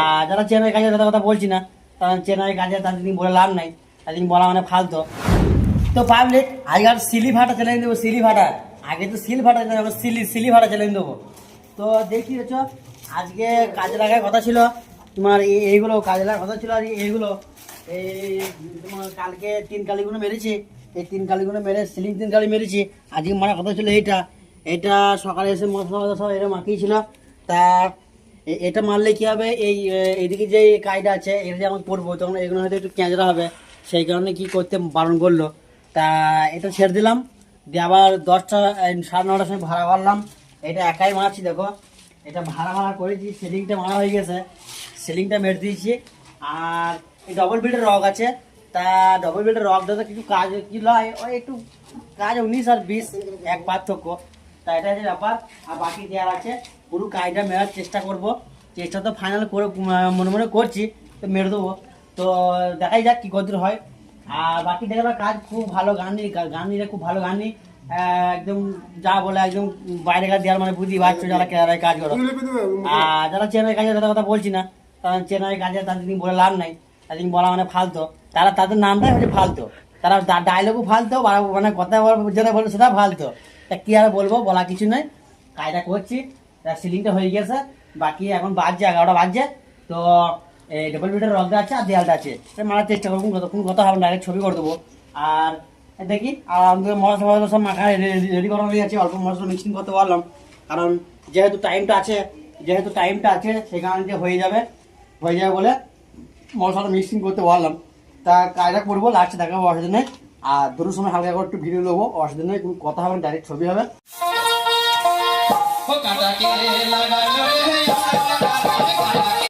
আর যারা চেনাই কাজের কথা বলছি না, কারণ চেনাই কাজে তাদের বলে লাভ নাই, তাদের বলা মানে ফালতো। তো পাবলিক আজকাল সিলি ভাটা চ্যালেঞ্জ দেবো, সিলি ভাটা। আগে তো সিল ভাটা সিলি ভাটা চ্যালেঞ্জ দেবো। তো দেখি হচ্ছে আজকে কাজে লাগার কথা ছিল তোমার, এইগুলো কাজে লাগার কথা ছিল। আর এইগুলো এই তোমার কালকে 3 কালিগুলো মেরেছি, এই 3 কালিগুলো মেরে সিলিং 3 কালি মেরেছি। আজকে মারার কথা ছিল এটা সকালে এসে মশলা সব এটা মাখিয়েছিল। তা এটা মারলে কি হবে, এইদিকে যে কাজটা আছে এটা যে আমাকে পড়বো, তখন এগুলো হয়তো একটু ক্যাঁচড়া হবে, সেই কারণে কি করতে বারণ করলো। তা এটা ছেড়ে দিলাম, দিয়ে আবার 10টা 9:30টার সময় ভাড়া করলাম। এটা একাই মারছি, দেখো এটা ভাড়া করেছি, সিলিংটা মারা হয়ে গেছে, সিলিংটা মেরে দিয়েছি। আর এই ডবল বেডের রগ আছে, তা ডবল বেডের রগটাতে কিছু কাজ কি লয়, ওই একটু কাজ 19 আর 20 এক পার্থক্য। তা এটা হচ্ছে ব্যাপার। আর বাকি দেওয়ার আছে, পুরো কাজটা মেরার চেষ্টা করব। চেষ্টা তো ফাইনাল করে মনে মনে করছি, তো মেরে দেবো। তো দেখাই যাক কী কদূর হয়। আর বাকি দেখাবার কাজ খুব ভালো, গান নিলে খুব ভালো গান নি, একদম যা বলে একদম বাইরে কাজ দেওয়ার মানে বুঝি পারছো যারা কেরালায় কাজ করো। আর যারা চেনাই কাজের কথা বলছি না, কারণ চেনাই কাজে তাদের বলে লাভ নাই, তাদের বলা মানে ফালতো। তাদের নামটাই হচ্ছে ফালতো, তারা ডায়লগও ফালতো, মানে কথা যেটা বলতো সেটা ফালতো। তা কি আর বলবো, বলা কিছু নয়। কাজটা করছি, সিলিংটা হয়ে গেছে, বাকি এখন বাজছে 11টা বাজছে। তো এই ডবল বেডের রগটা আছে আর দেয়ালটা আছে, মারার চেষ্টা করবো, কোন কথা হবে, ডাইরেক্ট ছবি করে দেবো। আর দেখি, আর আমাদের মশলা সব মাখা রেডি করা হয়ে আছে, অল্প মশলা মিক্সিং করতে পারলাম, কারণ যেহেতু টাইমটা আছে সেই কারণে হয়ে যাবে বলে মশলাটা মিক্সিং করতে পারলাম। তা কাজটা করবো, লাস্টে দেখাবো, অসুবিধা নেই। আর দুটোর সময় হালকা করে একটু ভিডিও নেবো, অসুবিধা নেই, কোনো কথা হবে, ডাইরেক্ট ছবি হবে।